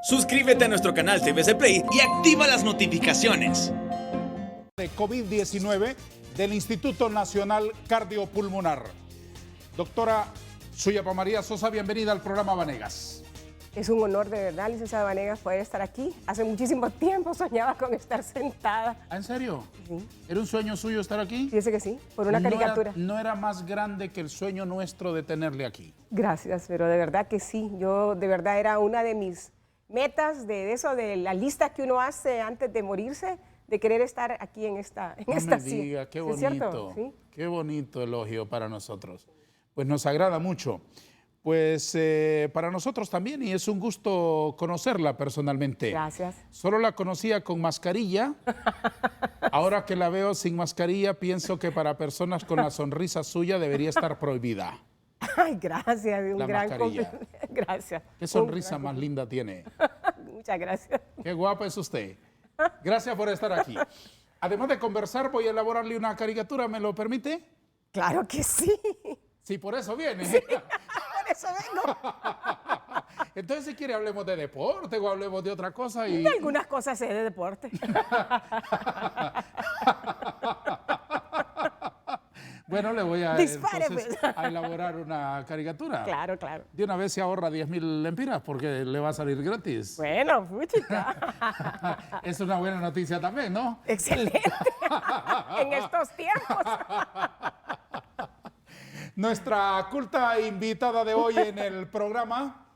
Suscríbete a nuestro canal TVC Play y activa las notificaciones. De COVID-19 del Instituto Nacional Cardiopulmonar. Doctora Suyapa María Sosa, bienvenida al programa Vanegas. Es un honor de verdad, licenciada Vanegas, poder estar aquí. Hace muchísimo tiempo soñaba con estar sentada. ¿Ah, en serio? Sí. ¿Era un sueño suyo estar aquí? Fíjese que sí, por una caricatura. No era más grande que el sueño nuestro de tenerle aquí. Gracias, pero de verdad que sí. Yo de verdad era una de mis metas de eso, de la lista que uno hace antes de morirse, de querer estar aquí en esta No me diga, qué ¿Sí, bonito, es cierto? ¿Sí? Qué bonito elogio para nosotros. Pues nos agrada mucho. Pues para nosotros también, y es un gusto conocerla personalmente. Gracias. Solo la conocía con mascarilla. Ahora que la veo sin mascarilla, pienso que para personas con la sonrisa suya debería estar prohibida. Ay, gracias, un La gran mascarilla. cumple. Gracias. ¿Qué sonrisa más linda tiene? Muchas gracias. Qué guapa es usted. Gracias por estar aquí. Además de conversar, voy a elaborarle una caricatura, ¿me lo permite? Claro que sí. Sí, por eso viene. Sí, por eso vengo. Entonces, si quiere, hablemos de deporte o hablemos de otra cosa. Y Algunas cosas sé de deporte. bueno, le voy a, Dispare, entonces, pues. a elaborar una caricatura. Claro, claro. De una vez se ahorra 10,000 lempiras porque le va a salir gratis. Bueno, puchica. Es una buena noticia también, ¿no? Excelente. En estos tiempos. Nuestra culta invitada de hoy en el programa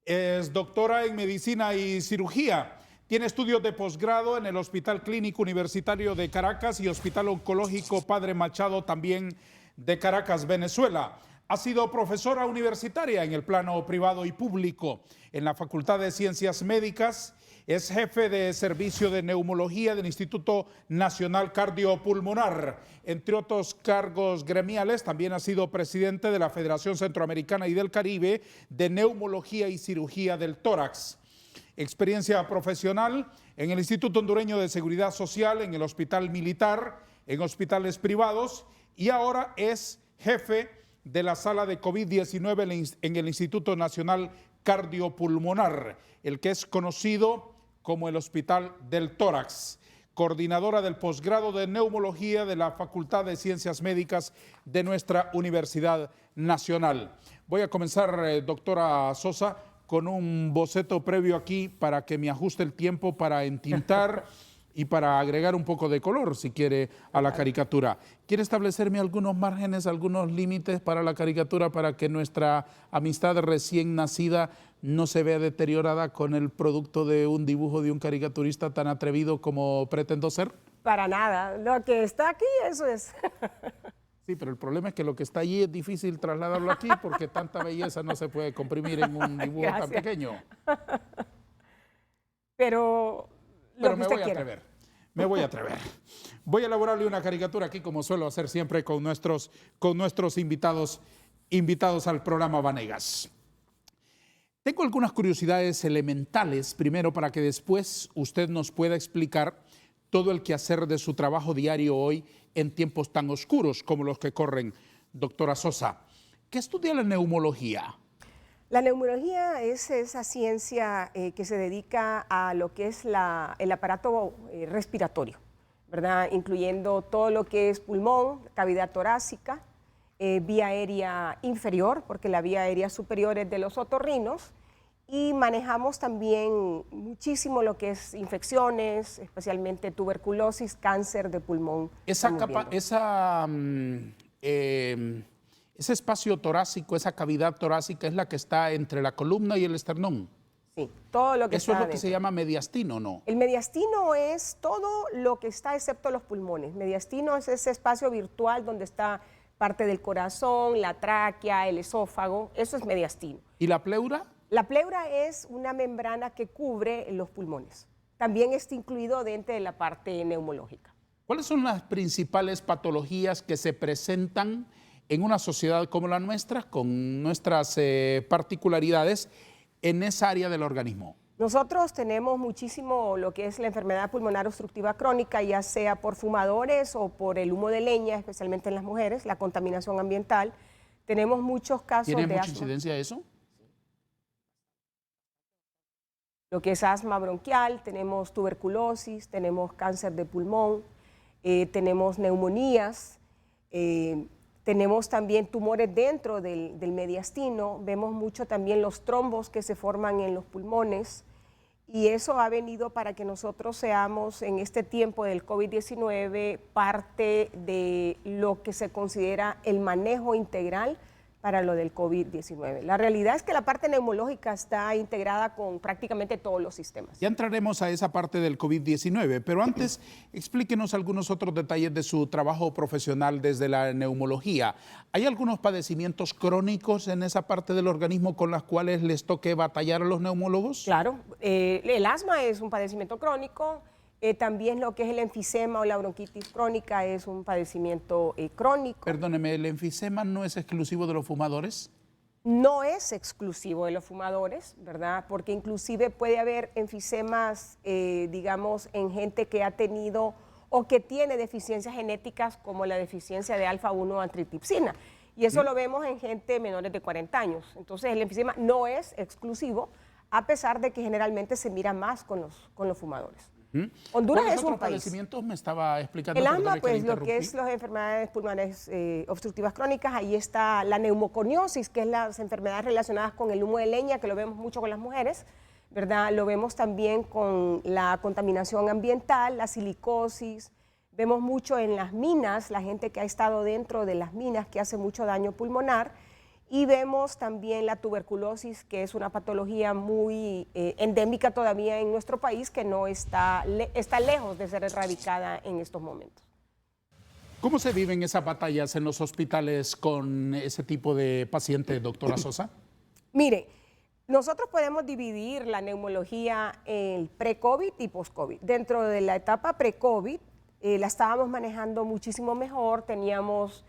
es doctora en medicina y cirugía. Tiene estudios de posgrado en el Hospital Clínico Universitario de Caracas y Hospital Oncológico Padre Machado, también de Caracas, Venezuela. Ha sido profesora universitaria en el plano privado y público en la Facultad de Ciencias Médicas. Es jefe de servicio de neumología del Instituto Nacional Cardiopulmonar. Entre otros cargos gremiales, también ha sido presidente de la Federación Centroamericana y del Caribe de Neumología y Cirugía del Tórax. Experiencia profesional en el Instituto Hondureño de Seguridad Social, en el Hospital Militar, en hospitales privados, y ahora es jefe de la sala de COVID-19 en el Instituto Nacional Cardiopulmonar, el que es conocido como el Hospital del Tórax. Coordinadora del posgrado de neumología de la Facultad de Ciencias Médicas de nuestra Universidad Nacional. Voy a comenzar, doctora Sosa, con un boceto previo aquí para que me ajuste el tiempo para entintar y para agregar un poco de color, si quiere, a la caricatura. ¿Quiere establecerme algunos márgenes, algunos límites para la caricatura para que nuestra amistad recién nacida no se vea deteriorada con el producto de un dibujo de un caricaturista tan atrevido como pretendo ser? Para nada. Lo que está aquí, eso es. Sí, pero el problema es que lo que está allí es difícil trasladarlo aquí porque tanta belleza no se puede comprimir en un dibujo tan pequeño. Pero me voy a atrever. Me voy a atrever. Voy a elaborarle una caricatura aquí, como suelo hacer siempre con nuestros invitados al programa Vanegas. Tengo algunas curiosidades elementales, primero para que después usted nos pueda explicar todo el quehacer de su trabajo diario hoy en tiempos tan oscuros como los que corren. Doctora Sosa, ¿qué estudia la neumología? La neumología es esa ciencia que se dedica a lo que es el aparato respiratorio, ¿verdad? Incluyendo todo lo que es pulmón, cavidad torácica, vía aérea inferior, porque la vía aérea superior es de los otorrinos, y manejamos también muchísimo lo que es infecciones, especialmente tuberculosis, cáncer de pulmón. Ese espacio torácico, esa cavidad torácica es la que está entre la columna y el esternón. Sí, todo lo que Eso está es lo que se llama mediastino, ¿no? El mediastino es todo lo que está excepto los pulmones. Mediastino es ese espacio virtual donde está parte del corazón, la tráquea, el esófago. Eso es mediastino. ¿Y la pleura? La pleura es una membrana que cubre los pulmones. También está incluido dentro de la parte neumológica. ¿Cuáles son las principales patologías que se presentan en una sociedad como la nuestra, con nuestras particularidades en esa área del organismo? Nosotros tenemos muchísimo lo que es la enfermedad pulmonar obstructiva crónica, ya sea por fumadores o por el humo de leña, especialmente en las mujeres, la contaminación ambiental. Tenemos muchos casos de asma. ¿Tiene mucha incidencia eso? lo que es asma bronquial, tenemos tuberculosis, tenemos cáncer de pulmón, tenemos neumonías, tenemos también tumores dentro del mediastino, vemos mucho también los trombos que se forman en los pulmones, y eso ha venido para que nosotros seamos en este tiempo del COVID-19 parte de lo que se considera el manejo integral para lo del COVID-19. La realidad es que la parte neumológica está integrada con prácticamente todos los sistemas. Ya entraremos a esa parte del COVID-19, pero antes explíquenos algunos otros detalles de su trabajo profesional desde la neumología. ¿Hay algunos padecimientos crónicos en esa parte del organismo con las cuales les toque batallar a los neumólogos? Claro, el asma es un padecimiento crónico. También lo que es el enfisema o la bronquitis crónica es un padecimiento crónico. Perdóneme, ¿el enfisema no es exclusivo de los fumadores? No es exclusivo de los fumadores, ¿verdad? Porque inclusive puede haber enfisemas, digamos, en gente que ha tenido o que tiene deficiencias genéticas como la deficiencia de alfa-1 antitripsina. Y eso lo vemos en gente menores de 40 años. Entonces el enfisema no es exclusivo, a pesar de que generalmente se mira más con los fumadores. Honduras es un país. Padecimientos me estaba explicando? El asma, pues lo que es las enfermedades pulmonares obstructivas crónicas, ahí está la neumoconiosis, que es las enfermedades relacionadas con el humo de leña, que lo vemos mucho con las mujeres, ¿verdad? Lo vemos también con la contaminación ambiental, la silicosis, vemos mucho en las minas, la gente que ha estado dentro de las minas que hace mucho daño pulmonar. Y vemos también la tuberculosis, que es una patología muy endémica todavía en nuestro país, que no está lejos de ser erradicada en estos momentos. ¿Cómo se viven esas batallas en los hospitales con ese tipo de pacientes, doctora Sosa? Mire, nosotros podemos dividir la neumología en pre-COVID y post-COVID. Dentro de la etapa pre-COVID la estábamos manejando muchísimo mejor, teníamos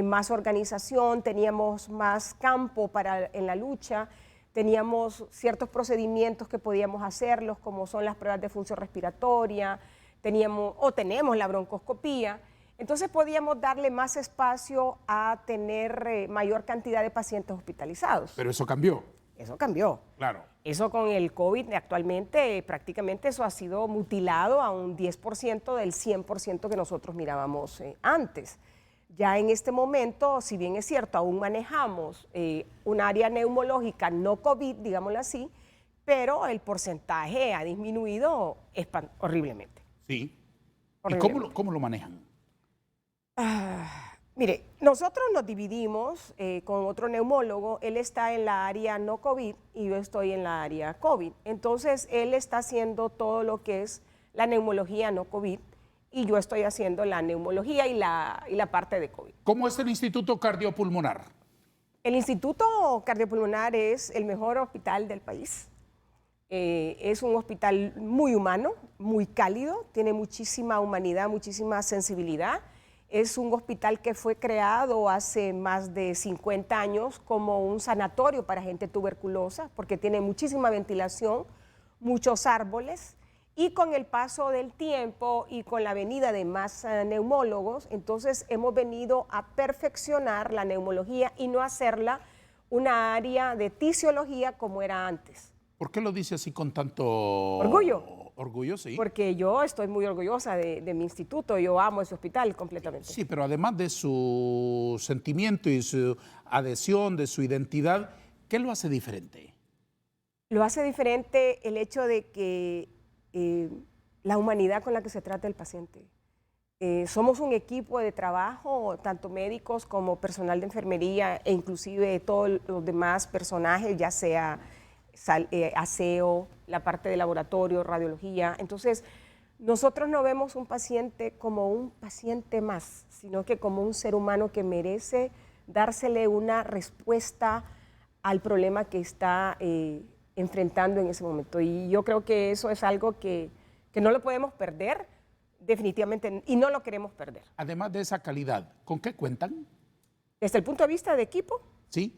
más organización, teníamos más campo en la lucha, teníamos ciertos procedimientos que podíamos hacerlos, como son las pruebas de función respiratoria, tenemos la broncoscopía. Entonces podíamos darle más espacio a tener mayor cantidad de pacientes hospitalizados. Pero eso cambió. Eso cambió. Claro. Eso con el COVID actualmente, prácticamente eso ha sido mutilado a un 10% del 100% que nosotros mirábamos antes. Ya en este momento, si bien es cierto, aún manejamos un área neumológica no COVID, digámoslo así, pero el porcentaje ha disminuido horriblemente. Sí. Horriblemente. ¿Y cómo lo manejan? Mire, nosotros nos dividimos con otro neumólogo. Él está en la área no COVID y yo estoy en la área COVID. Entonces, él está haciendo todo lo que es la neumología no COVID, y yo estoy haciendo la neumología y la parte de COVID. ¿Cómo es el Instituto Cardiopulmonar? El Instituto Cardiopulmonar es el mejor hospital del país. Es un hospital muy humano, muy cálido, tiene muchísima humanidad, muchísima sensibilidad. Es un hospital que fue creado hace más de 50 años como un sanatorio para gente tuberculosa, porque tiene muchísima ventilación, muchos árboles. Y con el paso del tiempo y con la venida de más neumólogos, entonces hemos venido a perfeccionar la neumología y no hacerla una área de tisiología como era antes. ¿Por qué lo dice así con tanto orgullo? Orgullo, sí. Porque yo estoy muy orgullosa de mi instituto, yo amo ese hospital completamente. Sí, pero además de su sentimiento y su adhesión, de su identidad, ¿qué lo hace diferente? Lo hace diferente el hecho de que la humanidad con la que se trata el paciente. Somos un equipo de trabajo, tanto médicos como personal de enfermería e inclusive todos los demás personajes, ya sea aseo, la parte de laboratorio, radiología. Entonces, nosotros no vemos un paciente como un paciente más, sino que como un ser humano que merece dársele una respuesta al problema que está enfrentando en ese momento. Y yo creo que eso es algo que no lo podemos perder, definitivamente, y no lo queremos perder. Además de esa calidad, ¿con qué cuentan? Desde el punto de vista de equipo, Sí.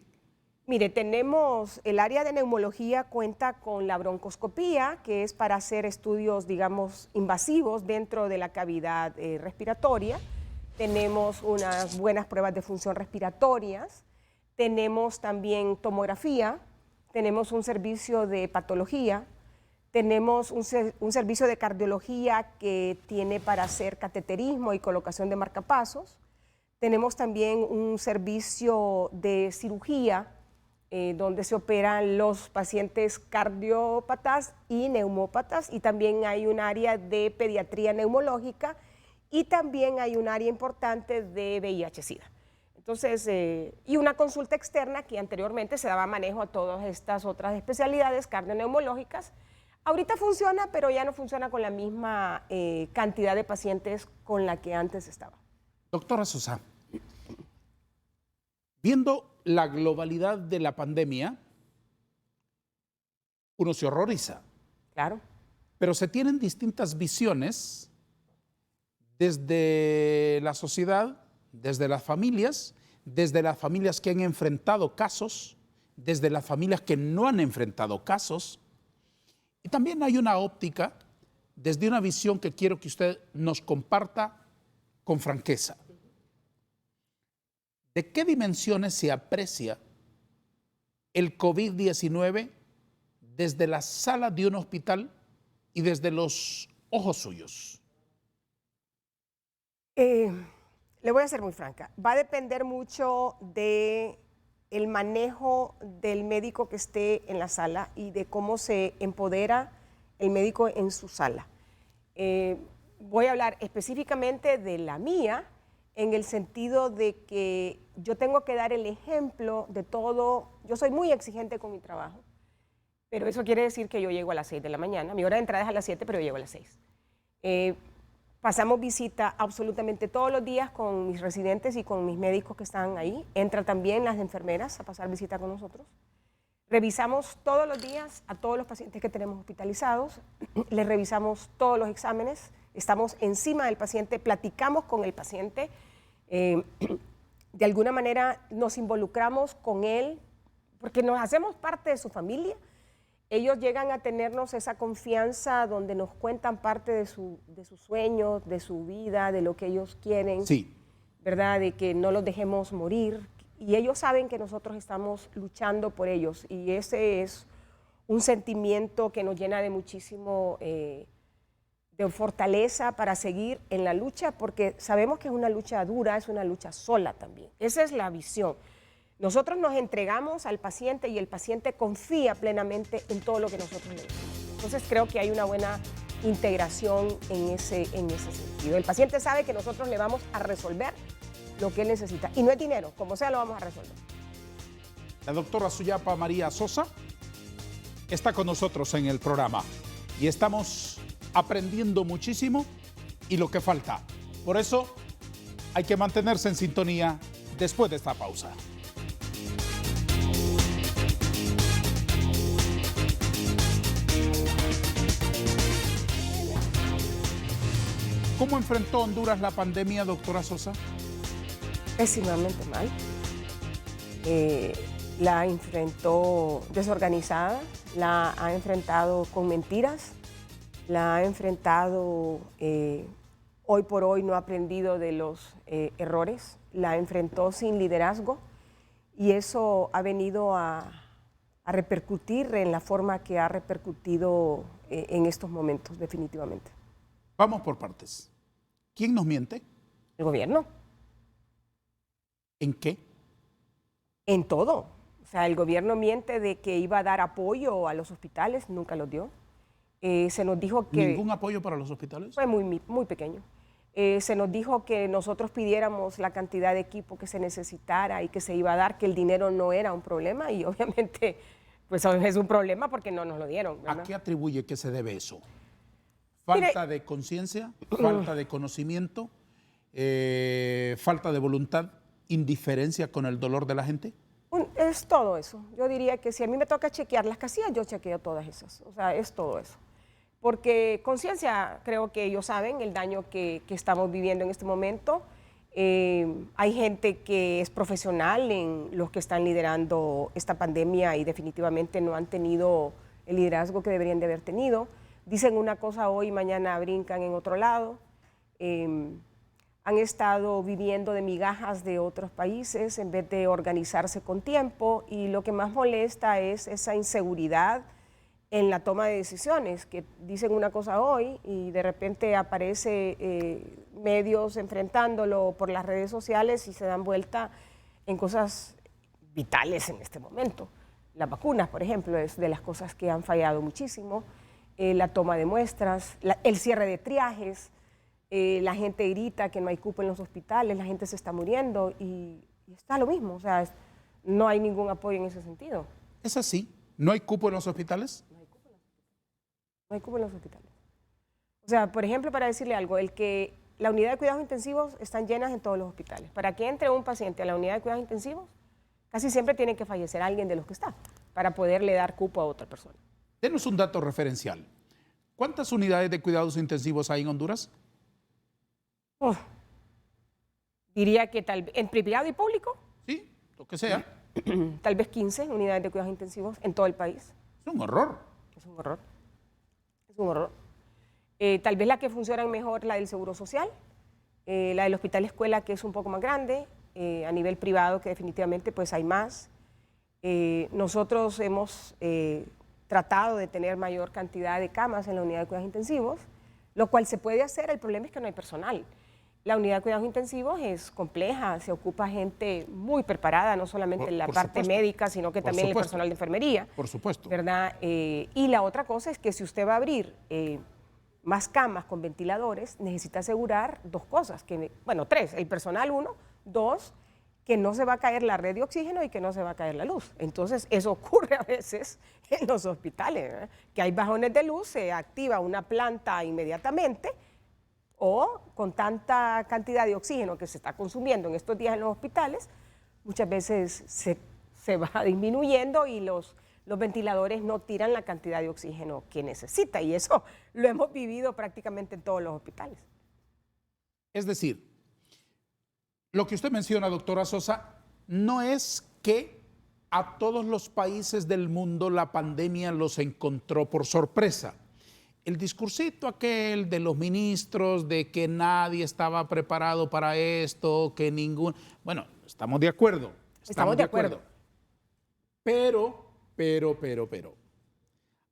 mire, tenemos el área de neumología, cuenta con la broncoscopía, que es para hacer estudios, digamos, invasivos dentro de la cavidad respiratoria. Tenemos unas buenas pruebas de función respiratorias. Tenemos también tomografía. Tenemos un servicio de patología. Tenemos un servicio de cardiología que tiene para hacer cateterismo y colocación de marcapasos. Tenemos también un servicio de cirugía donde se operan los pacientes cardiópatas y neumópatas, y también hay un área de pediatría neumológica y también hay un área importante de VIH-Sida. Entonces, y una consulta externa que anteriormente se daba manejo a todas estas otras especialidades cardioneumológicas. Ahorita funciona, pero ya no funciona con la misma cantidad de pacientes con la que antes estaba. Doctora Sosa, viendo la globalidad de la pandemia, uno se horroriza. Claro. Pero se tienen distintas visiones desde la sociedad, desde las familias que han enfrentado casos, desde las familias que no han enfrentado casos. Y también hay una óptica desde una visión que quiero que usted nos comparta con franqueza. ¿De qué dimensiones se aprecia el COVID-19 desde la sala de un hospital y desde los ojos suyos? Le voy a ser muy franca. Va a depender mucho del manejo del médico que esté en la sala y de cómo se empodera el médico en su sala. Voy a hablar específicamente de la mía, en el sentido de que yo tengo que dar el ejemplo de todo. Yo soy muy exigente con mi trabajo, pero eso quiere decir que yo llego a las 6 de la mañana. Mi hora de entrada es a las 7, pero yo llego a las 6. Pasamos visita absolutamente todos los días con mis residentes y con mis médicos que están ahí. Entran también las enfermeras a pasar visita con nosotros. Revisamos todos los días a todos los pacientes que tenemos hospitalizados. Les revisamos todos los exámenes. Estamos encima del paciente, platicamos con el paciente. De alguna manera nos involucramos con él porque nos hacemos parte de su familia. Ellos llegan a tenernos esa confianza donde nos cuentan parte de sus sueños, de su vida, de lo que ellos quieren, sí, ¿verdad? De que no los dejemos morir. Y ellos saben que nosotros estamos luchando por ellos. Y ese es un sentimiento que nos llena de muchísimo de fortaleza para seguir en la lucha, porque sabemos que es una lucha dura, es una lucha sola también. Esa es la visión. Nosotros nos entregamos al paciente y el paciente confía plenamente en todo lo que nosotros le decimos. Entonces creo que hay una buena integración en ese sentido. El paciente sabe que nosotros le vamos a resolver lo que él necesita. Y no es dinero, como sea lo vamos a resolver. La doctora Suyapa María Sosa está con nosotros en el programa y estamos aprendiendo muchísimo y lo que falta. Por eso hay que mantenerse en sintonía después de esta pausa. ¿Cómo enfrentó Honduras la pandemia, doctora Sosa? Pésimamente mal. La enfrentó desorganizada, la ha enfrentado con mentiras, la ha enfrentado, hoy por hoy no ha aprendido de los errores, la enfrentó sin liderazgo y eso ha venido a repercutir en la forma que ha repercutido en estos momentos, definitivamente. Vamos por partes. ¿Quién nos miente? El gobierno. ¿En qué? En todo. O sea, el gobierno miente de que iba a dar apoyo a los hospitales, nunca los dio. Se nos dijo que... ¿Ningún apoyo para los hospitales? Fue muy pequeño. Se nos dijo que nosotros pidiéramos la cantidad de equipo que se necesitara y que se iba a dar, que el dinero no era un problema y obviamente pues es un problema porque no nos lo dieron, ¿verdad? ¿A qué atribuye que se debe eso? ¿Falta de conciencia? ¿Falta de conocimiento? ¿Falta de voluntad? ¿Indiferencia con el dolor de la gente? Es todo eso. Yo diría que si a mí me toca chequear las casillas, yo chequeo todas esas. O sea, es todo eso. Porque conciencia, creo que ellos saben el daño que estamos viviendo en este momento. Hay gente que es profesional en los que están liderando esta pandemia y definitivamente no han tenido el liderazgo que deberían de haber tenido. Dicen una cosa hoy, mañana brincan en otro lado. Han estado viviendo de migajas de otros países en vez de organizarse con tiempo y lo que más molesta es esa inseguridad en la toma de decisiones, que dicen una cosa hoy y de repente aparece medios enfrentándolo por las redes sociales y se dan vuelta en cosas vitales en este momento. Las vacunas, por ejemplo, es de las cosas que han fallado muchísimo, la toma de muestras, el cierre de triajes, la gente grita que no hay cupo en los hospitales, la gente se está muriendo y está lo mismo, o sea, no hay ningún apoyo en ese sentido. ¿Es así? ¿No hay cupo en los hospitales? No hay cupo en los hospitales. O sea, por ejemplo, para decirle algo, la unidad de cuidados intensivos están llenas en todos los hospitales. Para que entre un paciente a la unidad de cuidados intensivos, casi siempre tiene que fallecer alguien de los que está para poderle dar cupo a otra persona. Denos un dato referencial. ¿Cuántas unidades de cuidados intensivos hay en Honduras? Diría que en privado y público, Sí, lo que sea. tal vez 15 unidades de cuidados intensivos en todo el país. Es un horror. Es un horror. Es un horror. Tal vez la que funcionan mejor, la del Seguro Social, la del Hospital Escuela, que es un poco más grande, a nivel privado, que definitivamente pues hay más. Nosotros hemos tratado de tener mayor cantidad de camas en la unidad de cuidados intensivos, lo cual se puede hacer, el problema es que no hay personal. La unidad de cuidados intensivos es compleja, se ocupa gente muy preparada, no solamente en la parte supuesto. médica, sino que también el personal de enfermería. Por supuesto. ¿Verdad? Y la otra cosa es que si usted va a abrir más camas con ventiladores, necesita asegurar dos cosas, tres, el personal uno, dos, que no se va a caer la red de oxígeno y que no se va a caer la luz. Entonces, eso ocurre a veces en los hospitales, ¿verdad? Que hay bajones de luz, se activa una planta inmediatamente, o con tanta cantidad de oxígeno que se está consumiendo en estos días en los hospitales, muchas veces se va disminuyendo y los ventiladores no tiran la cantidad de oxígeno que necesita. Y eso lo hemos vivido prácticamente en todos los hospitales. Es decir, lo que usted menciona, doctora Sosa, no es que a todos los países del mundo la pandemia los encontró por sorpresa. El discursito aquel de los ministros de que nadie estaba preparado para esto, que ningún... Bueno, estamos de acuerdo. Estamos de acuerdo. Pero,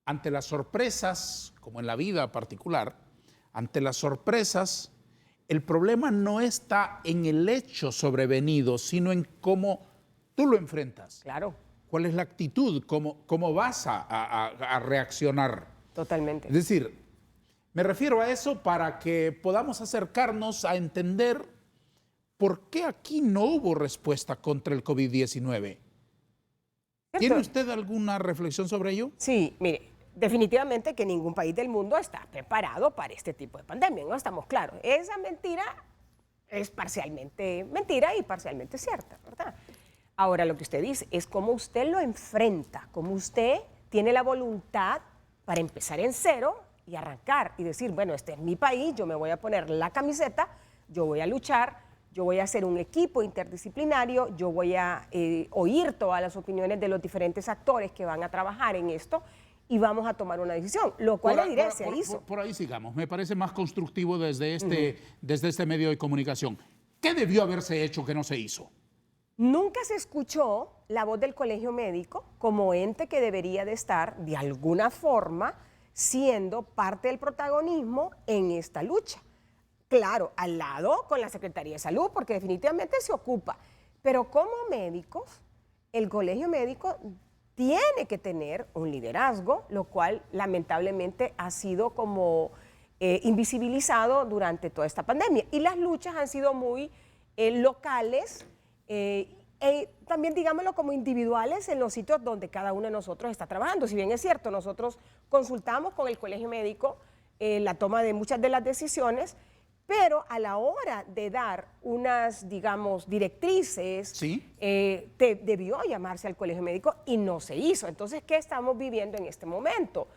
ante las sorpresas, como en la vida particular, ante las sorpresas, el problema no está en el hecho sobrevenido, sino en cómo tú lo enfrentas. Claro. ¿Cuál es la actitud? ¿Cómo vas a reaccionar? Totalmente. Es decir, me refiero a eso para que podamos acercarnos a entender por qué aquí no hubo respuesta contra el COVID-19. ¿Tiene usted alguna reflexión sobre ello? Sí, mire, definitivamente que ningún país del mundo está preparado para este tipo de pandemia, no estamos claros. Esa mentira es parcialmente mentira y parcialmente cierta, ¿verdad? Ahora, lo que usted dice es cómo usted lo enfrenta, cómo usted tiene la voluntad para empezar en cero y arrancar y decir, bueno, este es mi país, yo me voy a poner la camiseta, yo voy a luchar, yo voy a hacer un equipo interdisciplinario, yo voy a oír todas las opiniones de los diferentes actores que van a trabajar en esto y vamos a tomar una decisión, lo cual le diré, se hizo. Por ahí sigamos, me parece más constructivo desde este medio de comunicación. ¿Qué debió haberse hecho que no se hizo? Nunca se escuchó la voz del Colegio Médico como ente que debería de estar, de alguna forma, siendo parte del protagonismo en esta lucha. Claro, al lado con la Secretaría de Salud, porque definitivamente se ocupa. Pero como médicos, el Colegio Médico tiene que tener un liderazgo, lo cual lamentablemente ha sido como invisibilizado durante toda esta pandemia. Y las luchas han sido muy locales, también digámoslo como individuales en los sitios donde cada uno de nosotros está trabajando. Si bien es cierto, nosotros consultamos con el Colegio Médico la toma de muchas de las decisiones, pero a la hora de dar unas, digamos, directrices, ¿sí? Debió llamarse al Colegio Médico y no se hizo. Entonces, ¿qué estamos viviendo en este momento?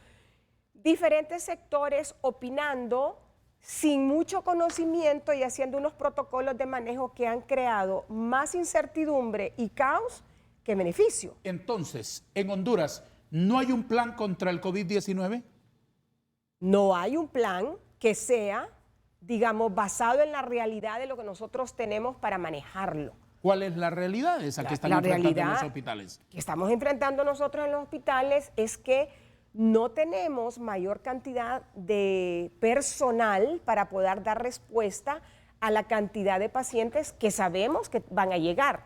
Diferentes sectores opinando sin mucho conocimiento y haciendo unos protocolos de manejo que han creado más incertidumbre y caos que beneficio. Entonces, en Honduras, ¿no hay un plan contra el COVID-19? No hay un plan que sea, digamos, basado en la realidad de lo que nosotros tenemos para manejarlo. ¿Cuál es la realidad esa que están enfrentando en los hospitales? Que estamos enfrentando nosotros en los hospitales es que no tenemos mayor cantidad de personal para poder dar respuesta a la cantidad de pacientes que sabemos que van a llegar.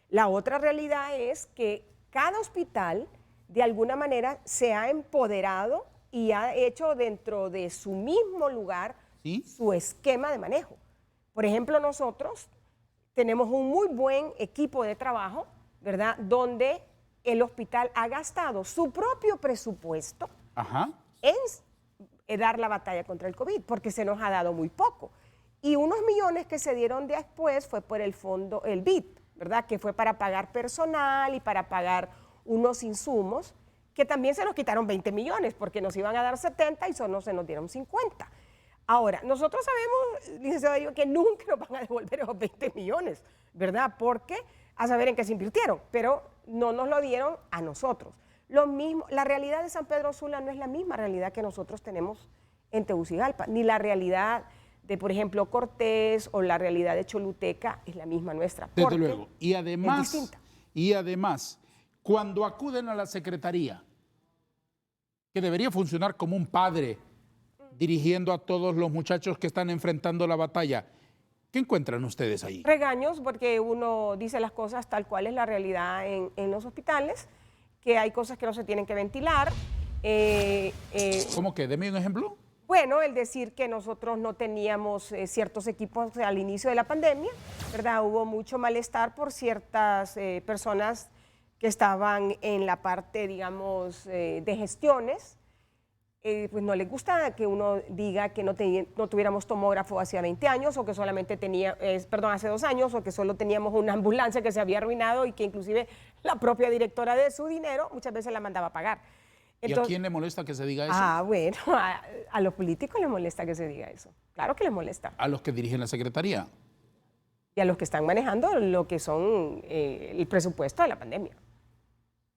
La otra realidad es que cada hospital de alguna manera se ha empoderado y ha hecho dentro de su mismo lugar ¿Sí? su esquema de manejo. Por ejemplo, nosotros tenemos un muy buen equipo de trabajo, ¿verdad? Donde el hospital ha gastado su propio presupuesto Ajá. en dar la batalla contra el COVID, porque se nos ha dado muy poco. Y unos millones que se dieron después fue por el fondo, el BID, ¿verdad? Que fue para pagar personal y para pagar unos insumos, que también se nos quitaron 20 millones, porque nos iban a dar 70 y solo se nos dieron 50. Ahora, nosotros sabemos, licenciado Darío, que nunca nos van a devolver esos 20 millones, ¿verdad? Porque a saber en qué se invirtieron, pero no nos lo dieron a nosotros. Lo mismo, la realidad de San Pedro Sula no es la misma realidad que nosotros tenemos en Tegucigalpa, ni la realidad de, por ejemplo, Cortés o la realidad de Choluteca es la misma nuestra. Desde luego. Y es además, distinta. cuando acuden a la secretaría, que debería funcionar como un padre dirigiendo a todos los muchachos que están enfrentando la batalla, ¿qué encuentran ustedes ahí? Regaños, porque uno dice las cosas tal cual es la realidad en los hospitales, que hay cosas que no se tienen que ventilar. ¿Cómo que? Deme un ejemplo. Bueno, el decir que nosotros no teníamos ciertos equipos al inicio de la pandemia, ¿verdad? Hubo mucho malestar por ciertas personas que estaban en la parte, digamos, de gestiones. Pues no les gusta que uno diga que no tuviéramos tomógrafo hacía 20 años o que solamente hace 2 años o que solo teníamos una ambulancia que se había arruinado y que inclusive la propia directora de su dinero muchas veces la mandaba a pagar. Entonces, ¿y a quién le molesta que se diga eso? Bueno, a los políticos les molesta que se diga eso. Claro que les molesta. A los que dirigen la secretaría. Y a los que están manejando lo que son el presupuesto de la pandemia.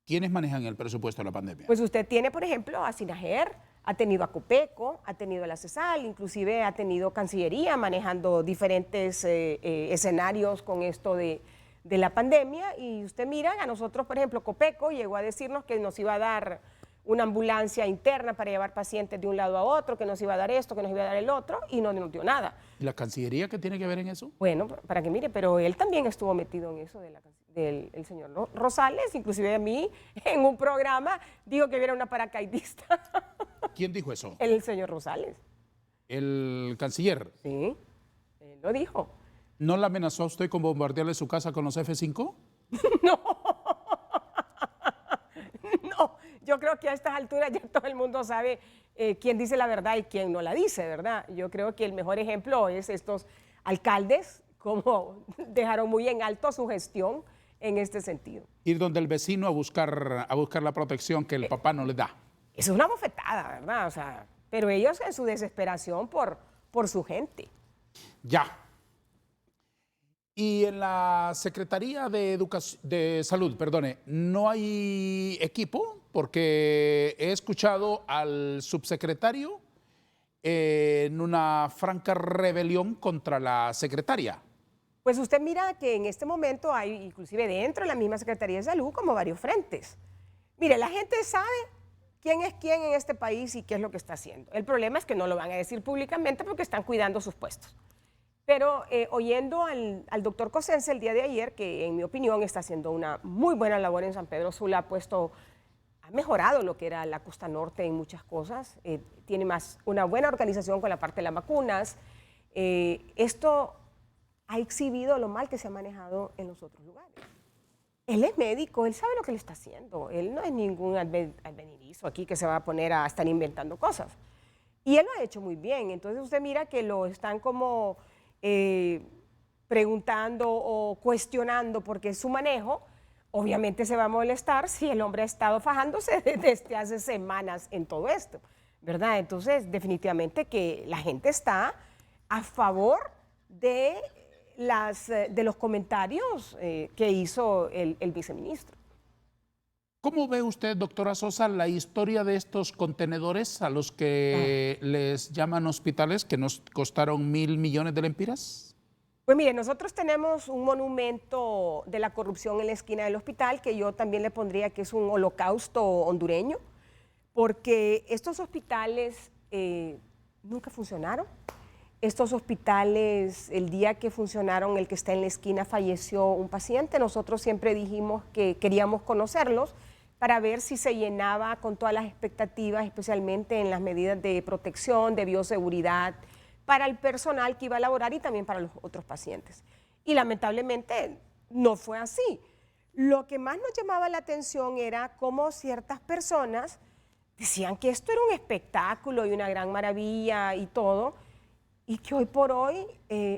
¿Quiénes manejan el presupuesto de la pandemia? Pues usted tiene, por ejemplo, a Sinajer, ha tenido a Copeco, ha tenido a la CESAL, inclusive ha tenido Cancillería manejando diferentes escenarios con esto de la pandemia. Y usted mira, a nosotros, por ejemplo, Copeco llegó a decirnos que nos iba a dar una ambulancia interna para llevar pacientes de un lado a otro, que nos iba a dar esto, que nos iba a dar el otro, y no nos dio nada. ¿Y la Cancillería qué tiene que ver en eso? Bueno, para que mire, pero él también estuvo metido en eso del señor Rosales, inclusive a mí, en un programa, dijo que era una paracaidista. ¿Quién dijo eso? El señor Rosales. ¿El canciller? Sí, él lo dijo. ¿No la amenazó a usted con bombardearle su casa con los F-5? No. No, yo creo que a estas alturas ya todo el mundo sabe quién dice la verdad y quién no la dice, ¿verdad? Yo creo que el mejor ejemplo es estos alcaldes, como dejaron muy en alto su gestión en este sentido. Ir donde el vecino a buscar la protección que el papá no le da. Eso es una bofetada, ¿verdad? O sea, pero ellos en su desesperación por su gente. Ya. Y en la Secretaría de Salud, perdone, ¿no hay equipo? Porque he escuchado al subsecretario en una franca rebelión contra la secretaria. Pues usted mira que en este momento hay, inclusive dentro de la misma Secretaría de Salud, como varios frentes. Mire, la gente sabe quién es quién en este país y qué es lo que está haciendo. El problema es que no lo van a decir públicamente porque están cuidando sus puestos. Pero oyendo al doctor Cosense el día de ayer, que en mi opinión está haciendo una muy buena labor en San Pedro Sula, ha mejorado lo que era la costa norte en muchas cosas, tiene una buena organización con la parte de las vacunas. Esto ha exhibido lo mal que se ha manejado en los otros lugares. Él es médico, él sabe lo que le está haciendo, él no es ningún advenedizo aquí que se va a poner a estar inventando cosas. Y él lo ha hecho muy bien, entonces usted mira que lo están como preguntando o cuestionando porque su manejo, obviamente se va a molestar si el hombre ha estado fajándose desde hace semanas en todo esto, ¿verdad? Entonces, definitivamente que la gente está a favor de los comentarios que hizo el viceministro. ¿Cómo ve usted, doctora Sosa, la historia de estos contenedores a los que les llaman hospitales que nos costaron 1.000 millones de lempiras? Pues mire, nosotros tenemos un monumento de la corrupción en la esquina del hospital que yo también le pondría que es un holocausto hondureño, porque estos hospitales nunca funcionaron. Estos hospitales, el día que funcionaron, el que está en la esquina, falleció un paciente. Nosotros siempre dijimos que queríamos conocerlos para ver si se llenaba con todas las expectativas, especialmente en las medidas de protección, de bioseguridad, para el personal que iba a laborar y también para los otros pacientes. Y lamentablemente no fue así. Lo que más nos llamaba la atención era cómo ciertas personas decían que esto era un espectáculo y una gran maravilla y todo, y que hoy por hoy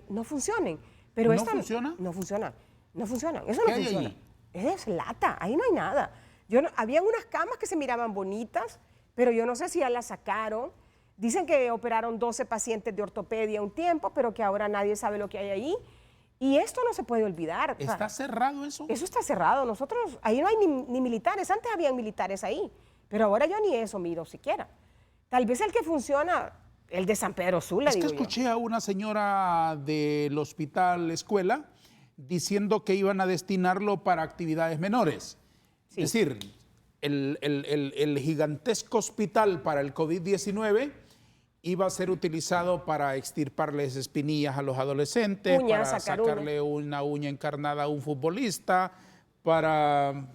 no funcionen. Pero ¿No funciona? No funciona, no funciona, eso no ¿Qué hay funciona. ahí? Es lata, ahí no hay nada. Habían unas camas que se miraban bonitas, pero yo no sé si ya las sacaron. Dicen que operaron 12 pacientes de ortopedia un tiempo, pero que ahora nadie sabe lo que hay ahí. Y esto no se puede olvidar. ¿Está cerrado eso? Eso está cerrado. Nosotros, ahí no hay ni militares. Antes habían militares ahí, pero ahora yo ni eso miro siquiera. Tal vez el que funciona, el de San Pedro Sula, Es que digo yo. escuché a una señora del hospital escuela diciendo que iban a destinarlo para actividades menores. Sí. Es decir, el gigantesco hospital para el COVID-19 iba a ser utilizado para extirparles espinillas a los adolescentes, Uñas, para sacar sacarle una uña encarnada a un futbolista, para,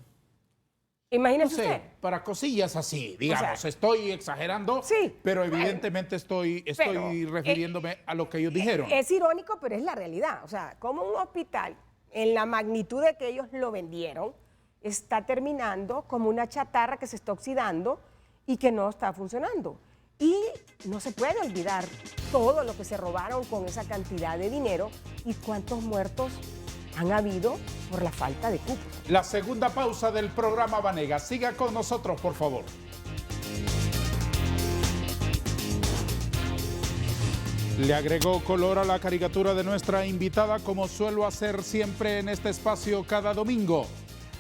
Imagínese no sé, usted. para cosillas así, digamos. sea, estoy exagerando, sí, pero evidentemente estoy pero, refiriéndome a lo que ellos dijeron. Es irónico, pero es la realidad. O sea, como un hospital, en la magnitud de que ellos lo vendieron, está terminando como una chatarra que se está oxidando y que no está funcionando. Y no se puede olvidar todo lo que se robaron con esa cantidad de dinero y cuántos muertos han habido por la falta de cupos. La segunda pausa del programa Vanega. Siga con nosotros, por favor. Le agregó color a la caricatura de nuestra invitada, como suelo hacer siempre en este espacio cada domingo.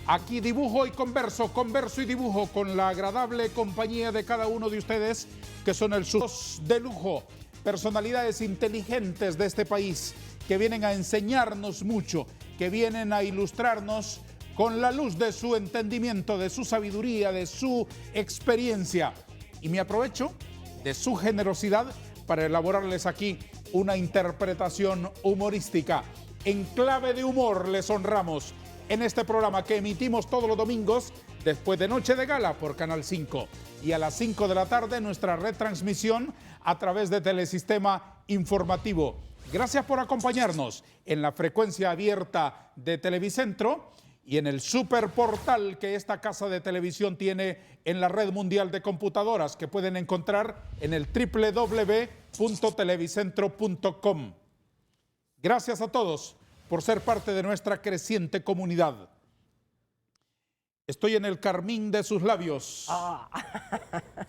Aquí dibujo y converso y dibujo con la agradable compañía de cada uno de ustedes, que son el sus de lujo, personalidades inteligentes de este país, que vienen a enseñarnos mucho, que vienen a ilustrarnos con la luz de su entendimiento, de su sabiduría, de su experiencia. Y me aprovecho de su generosidad para elaborarles aquí una interpretación humorística. En clave de humor les honramos en este programa que emitimos todos los domingos después de Noche de Gala por Canal 5 y a las 5 de la tarde nuestra retransmisión a través de Telesistema Informativo. Gracias por acompañarnos en la frecuencia abierta de Televicentro y en el superportal que esta casa de televisión tiene en la red mundial de computadoras, que pueden encontrar en el www.televicentro.com. Gracias a todos por ser parte de nuestra creciente comunidad. Estoy en el carmín de sus labios.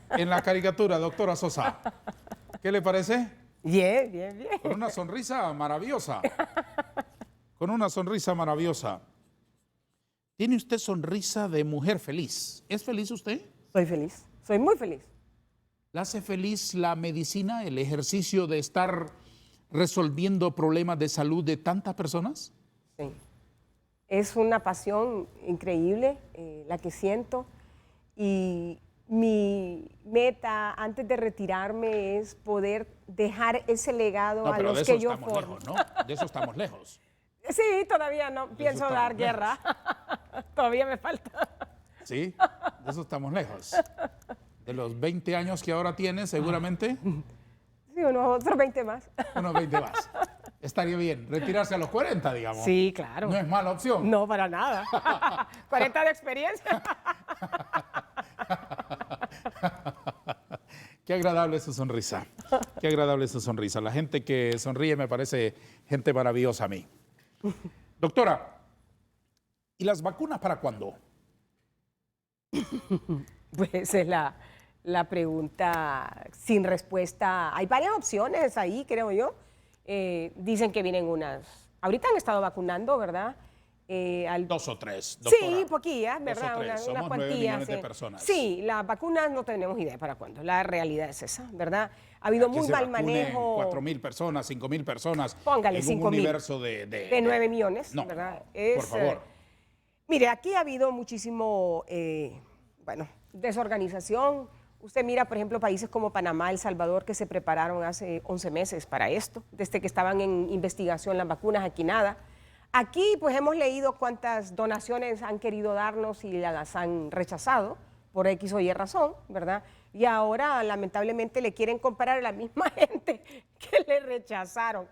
En la caricatura, doctora Sosa. ¿Qué le parece? Bien, bien, bien. Con una sonrisa maravillosa. Con una sonrisa maravillosa. Tiene usted sonrisa de mujer feliz. ¿Es feliz usted? Soy feliz, soy muy feliz. ¿La hace feliz la medicina, el ejercicio de estar resolviendo problemas de salud de tantas personas? Sí. Es una pasión increíble la que siento y mi meta antes de retirarme es poder dejar ese legado a los que yo formo. Lejos, ¿no? De eso estamos lejos. Sí, todavía no pienso estamos dar lejos. guerra. Todavía me falta. Sí, de eso estamos lejos. De los 20 años que ahora tiene, seguramente, Sí, unos otros 20 más. unos 20 más. Estaría bien retirarse a los 40, digamos. Sí, claro. No es mala opción. No, para nada. 40 de experiencia. Qué agradable su sonrisa. Qué agradable su sonrisa. La gente que sonríe me parece gente maravillosa a mí. Doctora, ¿y las vacunas para cuándo? Pues es la pregunta sin respuesta. Hay varias opciones ahí, creo yo. Dicen que vienen unas. Ahorita han estado vacunando, ¿verdad? 2 o 3, doctora. Sí, poquillas, ¿verdad? 2 o 3. Unas Somos 9 cuantillas. millones de personas. Sí, las vacunas no tenemos idea para cuándo. La realidad es esa, ¿verdad? Ha habido Que muy se mal vacunen manejo. 4.000 personas, 5.000 personas. Póngale en 5.000. un universo de 9 millones, No, ¿verdad? por favor. Mire, aquí ha habido muchísimo, desorganización. Usted mira, por ejemplo, países como Panamá, El Salvador, que se prepararon hace 11 meses para esto, desde que estaban en investigación las vacunas, aquí nada. Aquí, pues, hemos leído cuántas donaciones han querido darnos y las han rechazado por X o Y razón, ¿verdad? Y ahora, lamentablemente, le quieren comprar a la misma gente que le rechazaron.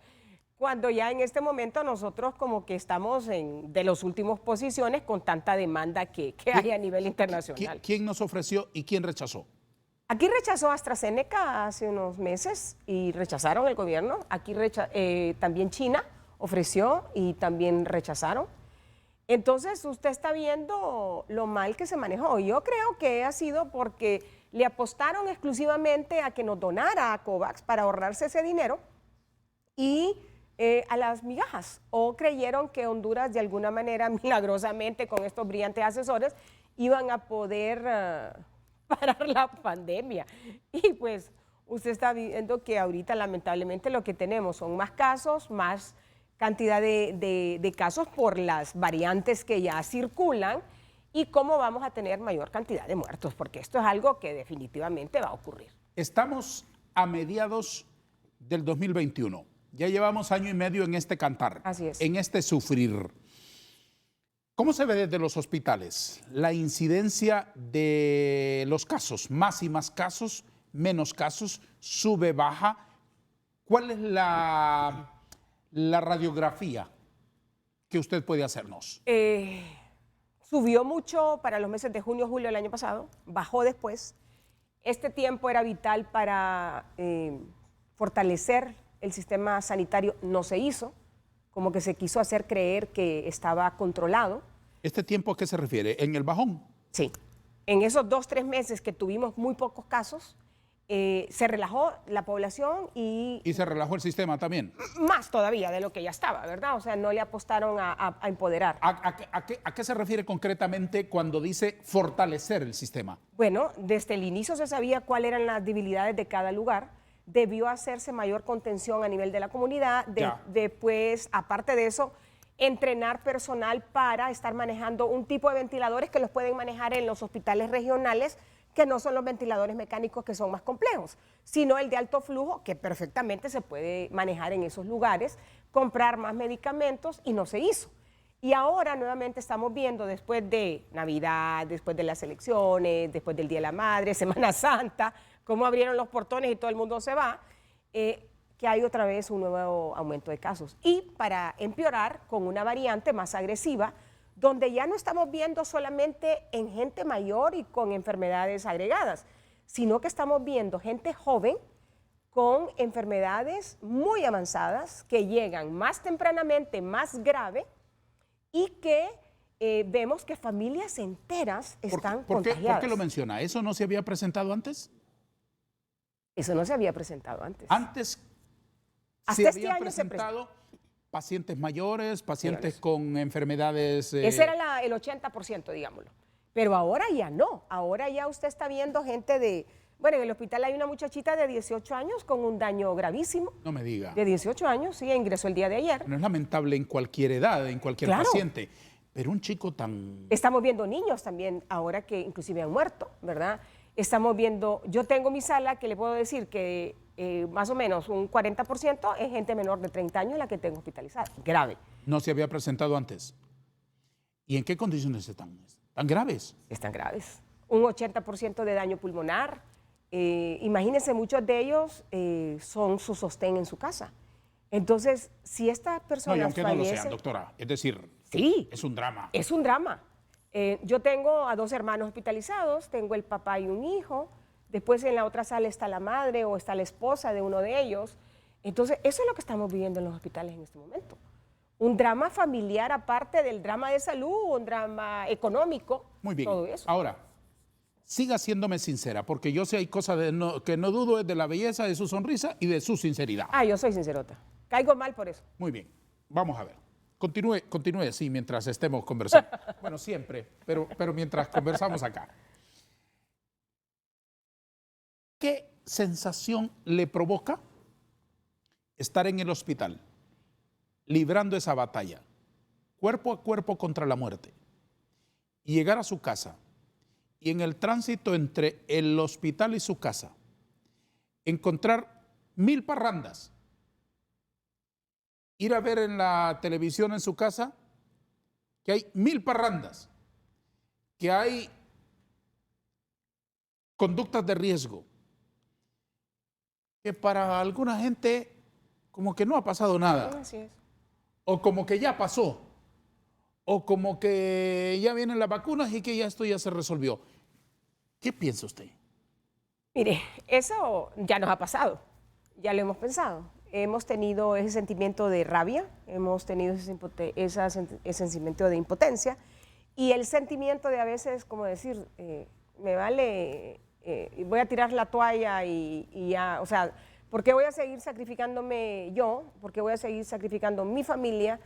Cuando ya en este momento nosotros como que estamos de las últimas posiciones con tanta demanda que hay a nivel internacional. ¿Quién nos ofreció y quién rechazó? Aquí rechazó AstraZeneca hace unos meses y rechazaron el gobierno. Aquí también China ofreció y también rechazaron. Entonces usted está viendo lo mal que se manejó. Yo creo que ha sido porque le apostaron exclusivamente a que nos donara a COVAX para ahorrarse ese dinero y a las migajas. O creyeron que Honduras de alguna manera, milagrosamente, con estos brillantes asesores, iban a poder parar la pandemia. Y pues usted está viendo que ahorita lamentablemente lo que tenemos son más casos, más cantidad de casos por las variantes que ya circulan y cómo vamos a tener mayor cantidad de muertos, porque esto es algo que definitivamente va a ocurrir. Estamos a mediados del 2021. Ya llevamos año y medio en este cantar, Así es. en este sufrir. ¿Cómo se ve desde los hospitales la incidencia de los casos? Más y más casos, menos casos, sube, baja. ¿Cuál es la radiografía que usted puede hacernos? Subió mucho para los meses de junio, julio del año pasado, bajó después. Este tiempo era vital para fortalecer el sistema sanitario, no se hizo, como que se quiso hacer creer que estaba controlado. ¿Este tiempo a qué se refiere? ¿En el bajón? Sí. En esos 2, 3 meses que tuvimos muy pocos casos, se relajó la población y Y se relajó el sistema también. más todavía de lo que ya estaba, ¿verdad? O sea, no le apostaron a empoderar. ¿A qué se refiere concretamente cuando dice fortalecer el sistema? Bueno, desde el inicio se sabía cuáles eran las debilidades de cada lugar. Debió hacerse mayor contención a nivel de la comunidad. Después, aparte de eso, entrenar personal para estar manejando un tipo de ventiladores que los pueden manejar en los hospitales regionales, que no son los ventiladores mecánicos que son más complejos, sino el de alto flujo, que perfectamente se puede manejar en esos lugares, comprar más medicamentos, y no se hizo. Y ahora nuevamente estamos viendo, después de Navidad, después de las elecciones, después del Día de la Madre, Semana Santa, cómo abrieron los portones y todo el mundo se va, que hay otra vez un nuevo aumento de casos. Y para empeorar, con una variante más agresiva, donde ya no estamos viendo solamente en gente mayor y con enfermedades agregadas, sino que estamos viendo gente joven con enfermedades muy avanzadas que llegan más tempranamente, más grave, y que vemos que familias enteras están contagiadas. ¿Por qué lo menciona? ¿Eso no se había presentado antes? Eso no se había presentado antes. Antes Hasta se este había año presentado pacientes mayores, pacientes con enfermedades... Ese era el 80%, digámoslo. Pero ahora ya no. Ahora ya usted está viendo gente de... Bueno, en el hospital hay una muchachita de 18 años con un daño gravísimo. No me diga. De 18 años, sí, ingresó el día de ayer. No es lamentable en cualquier edad, en cualquier Claro. paciente. Pero un chico tan... Estamos viendo niños también ahora que inclusive han muerto, ¿verdad? Estamos viendo... Yo tengo mi sala que le puedo decir que más o menos un 40% es gente menor de 30 años la que tengo hospitalizada. Grave. No se había presentado antes. ¿Y en qué condiciones están? ¿Tan graves? Están graves. Un 80% de daño pulmonar. Imagínense, muchos de ellos son su sostén en su casa. Entonces, si estas personas No, y aunque no lo sean, fallecen, doctora. Es decir, sí, es un drama. es un drama. Yo tengo a 2 hermanos hospitalizados, tengo el papá y un hijo. Después en la otra sala está la madre o está la esposa de uno de ellos. Entonces, eso es lo que estamos viviendo en los hospitales en este momento. Un drama familiar aparte del drama de salud, un drama económico. Muy bien. Todo eso. Ahora, siga siéndome sincera, porque yo sé hay cosas que no dudo es de la belleza de su sonrisa y de su sinceridad. Yo soy sincerota. Caigo mal por eso. Muy bien, vamos a ver. Continúe así mientras estemos conversando. Bueno, siempre, pero mientras conversamos acá. ¿Qué sensación le provoca estar en el hospital, librando esa batalla, cuerpo a cuerpo contra la muerte, y llegar a su casa y en el tránsito entre el hospital y su casa, encontrar 1000 parrandas, ir a ver en la televisión en su casa que hay 1000 parrandas, que hay conductas de riesgo, que para alguna gente como que no ha pasado nada, Así es. o como que ya pasó, o como que ya vienen las vacunas y que ya esto ya se resolvió. ¿Qué piensa usted? Mire, eso ya nos ha pasado, ya lo hemos pensado. Hemos tenido ese sentimiento de rabia, hemos tenido ese sentimiento de impotencia y el sentimiento de a veces, como decir, me vale, voy a tirar la toalla y ya, o sea, ¿por qué voy a seguir sacrificándome yo? ¿Por qué voy a seguir sacrificando mi familia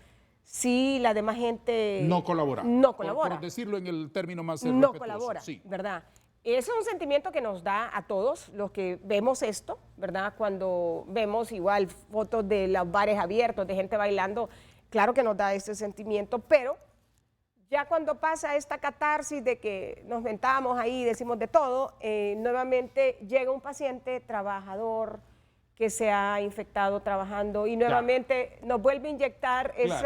si la demás gente No colabora. No colabora. Por decirlo en el término más No respetuoso, colabora, sí. ¿verdad? Ese es un sentimiento que nos da a todos los que vemos esto, ¿verdad? Cuando vemos igual fotos de los bares abiertos, de gente bailando, claro que nos da ese sentimiento, pero ya cuando pasa esta catarsis de que nos mentamos ahí, decimos de todo, nuevamente llega un paciente trabajador que se ha infectado trabajando y nuevamente nos vuelve a inyectar ese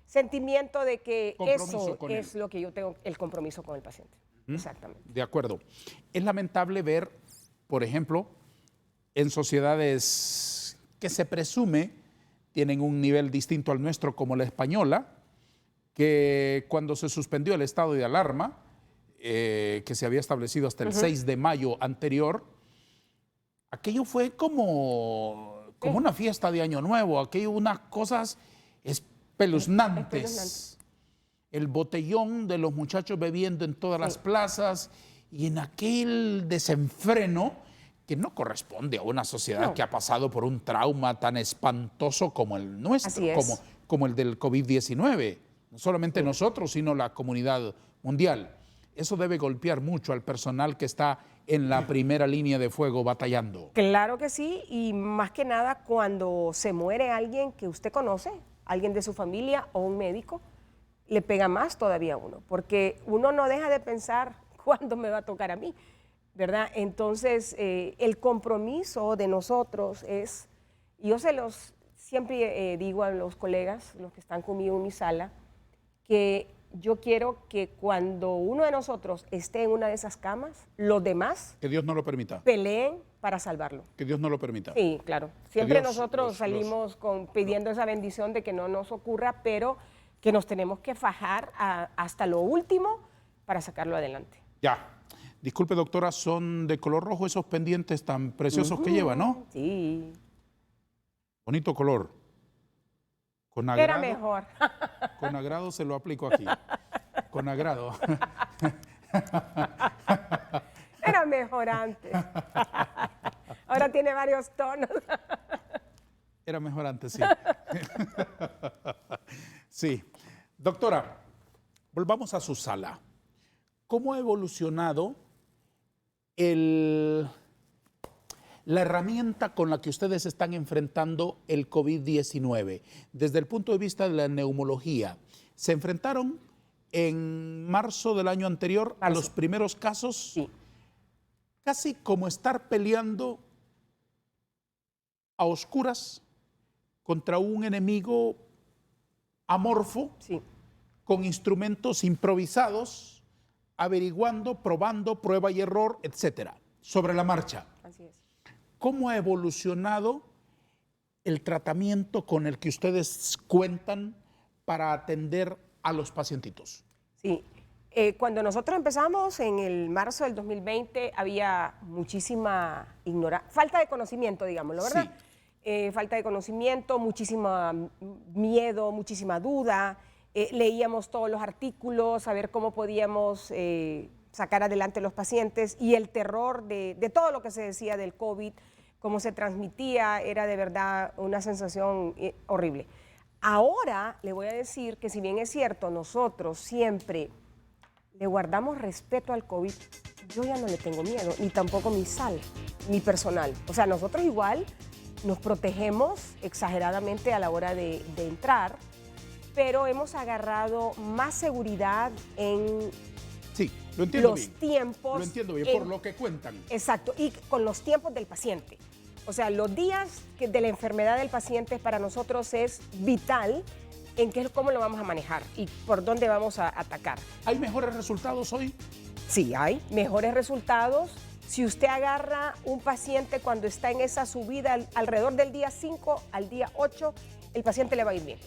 sentimiento de que Compromiso eso con es él. lo que yo tengo, el compromiso con el paciente. Exactamente. De acuerdo. Es lamentable ver, por ejemplo, en sociedades que se presume tienen un nivel distinto al nuestro, como la española, que cuando se suspendió el estado de alarma, que se había establecido hasta el 6 de mayo anterior, aquello fue como una fiesta de Año Nuevo, aquello unas cosas espeluznantes. El botellón de los muchachos bebiendo en todas las plazas y en aquel desenfreno que no corresponde a una sociedad que ha pasado por un trauma tan espantoso como el nuestro, como el del COVID-19. No solamente nosotros, sino la comunidad mundial. Eso debe golpear mucho al personal que está en la primera línea de fuego batallando. Claro que sí, y más que nada cuando se muere alguien que usted conoce, alguien de su familia o un médico, le pega más todavía a uno, porque uno no deja de pensar cuándo me va a tocar a mí, ¿verdad? Entonces, el compromiso de nosotros es, yo siempre digo a los colegas, los que están conmigo en mi sala, que yo quiero que cuando uno de nosotros esté en una de esas camas, los demás Que Dios no lo permita. peleen para salvarlo. Que Dios no lo permita. Sí, claro. Siempre Dios nosotros salimos pidiendo esa bendición de que no nos ocurra, pero que nos tenemos que fajar hasta lo último para sacarlo adelante. Ya. Disculpe, doctora, son de color rojo esos pendientes tan preciosos que lleva, ¿no? Sí. Bonito color. Con agrado, Era mejor. Con agrado se lo aplico aquí. Con agrado. Era mejor antes. Ahora tiene varios tonos. Era mejor antes, sí. Sí. Doctora, volvamos a su sala. ¿Cómo ha evolucionado la herramienta con la que ustedes están enfrentando el COVID-19? Desde el punto de vista de la neumología, ¿se enfrentaron en marzo del año anterior a los primeros casos? Sí. Casi como estar peleando a oscuras contra un enemigo amorfo, Sí. con instrumentos improvisados, averiguando, probando, prueba y error, etcétera, sobre la marcha. Así es. ¿Cómo ha evolucionado el tratamiento con el que ustedes cuentan para atender a los pacientitos? Sí. Cuando nosotros empezamos en el marzo del 2020 había muchísima falta de conocimiento, digámoslo, ¿verdad? Sí. Falta de conocimiento, muchísima miedo, muchísima duda. Leíamos todos los artículos, a ver cómo podíamos sacar adelante a los pacientes y el terror de todo lo que se decía del COVID, cómo se transmitía, era de verdad una sensación horrible. Ahora le voy a decir que si bien es cierto, nosotros siempre le guardamos respeto al COVID, yo ya no le tengo miedo, ni tampoco mi sala, mi personal. O sea, nosotros igual nos protegemos exageradamente a la hora de entrar, pero hemos agarrado más seguridad en Sí, lo entiendo los bien. tiempos. Lo entiendo bien, por lo que cuentan. Exacto, y con los tiempos del paciente. O sea, los días de la enfermedad del paciente para nosotros es vital en cómo lo vamos a manejar y por dónde vamos a atacar. ¿Hay mejores resultados hoy? Sí, hay mejores resultados. Si usted agarra un paciente cuando está en esa subida alrededor del día 5 al día 8, el paciente le va a ir bien.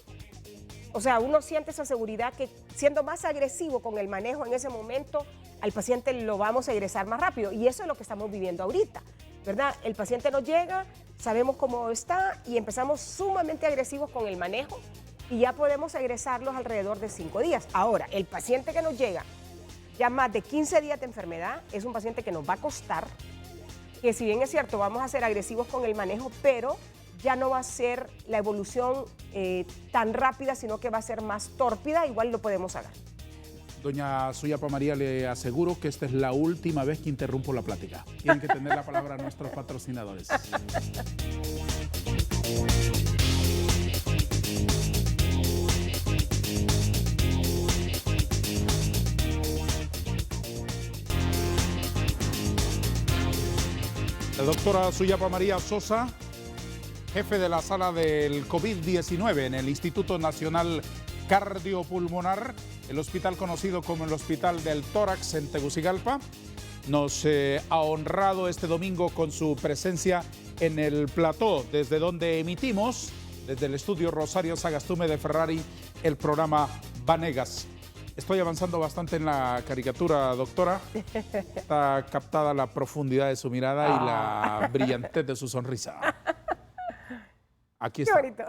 O sea, uno siente esa seguridad que siendo más agresivo con el manejo en ese momento, al paciente lo vamos a egresar más rápido. Y eso es lo que estamos viviendo ahorita, ¿verdad? El paciente nos llega, sabemos cómo está y empezamos sumamente agresivos con el manejo y ya podemos egresarlos alrededor de 5 días. Ahora, el paciente que nos llega ya más de 15 días de enfermedad es un paciente que nos va a costar, que si bien es cierto, vamos a ser agresivos con el manejo, pero ya no va a ser la evolución tan rápida, sino que va a ser más tórpida, igual lo podemos hacer. Doña Suyapa María, le aseguro que esta es la última vez que interrumpo la plática. Tienen que tener la palabra nuestros patrocinadores. La doctora Suyapa María Sosa, jefe de la sala del COVID-19 en el Instituto Nacional Cardiopulmonar, el hospital conocido como el Hospital del Tórax en Tegucigalpa, nos ha honrado este domingo con su presencia en el plató, desde donde emitimos, desde el estudio Rosario Sagastume de Ferrari, el programa Vanegas. Estoy avanzando bastante en la caricatura, doctora. Está captada la profundidad de su mirada y la brillantez de su sonrisa. Aquí está. Qué bonito.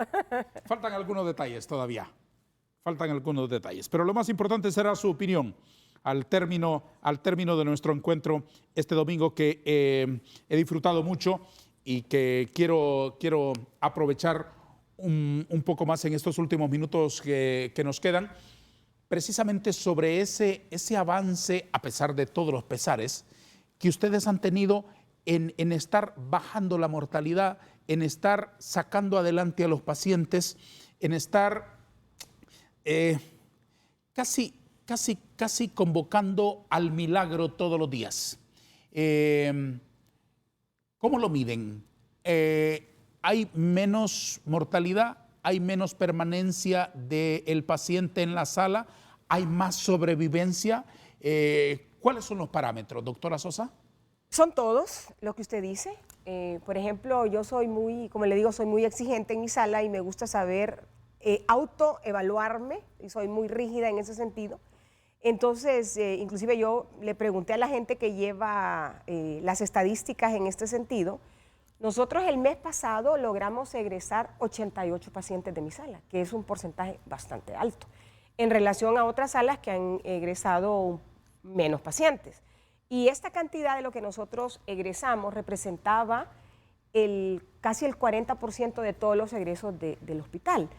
Faltan algunos detalles todavía. Faltan algunos detalles. Pero lo más importante será su opinión al término de nuestro encuentro este domingo, que he disfrutado mucho y que quiero aprovechar un poco más en estos últimos minutos que nos quedan, precisamente sobre ese avance, a pesar de todos los pesares, que ustedes han tenido en estar bajando la mortalidad, en estar sacando adelante a los pacientes, en estar casi convocando al milagro todos los días. ¿Cómo lo miden? ¿Hay menos mortalidad? ¿Hay menos permanencia del paciente en la sala? ¿Hay más sobrevivencia? ¿Cuáles son los parámetros, doctora Sosa? Son todos lo que usted dice. Por ejemplo, yo soy como le digo, soy muy exigente en mi sala y me gusta saber autoevaluarme, y soy muy rígida en ese sentido. Entonces, inclusive yo le pregunté a la gente que lleva las estadísticas en este sentido. Nosotros el mes pasado logramos egresar 88 pacientes de mi sala, que es un porcentaje bastante alto, en relación a otras salas que han egresado menos pacientes. Y esta cantidad de lo que nosotros egresamos representaba casi el 40% de todos los egresos del hospital.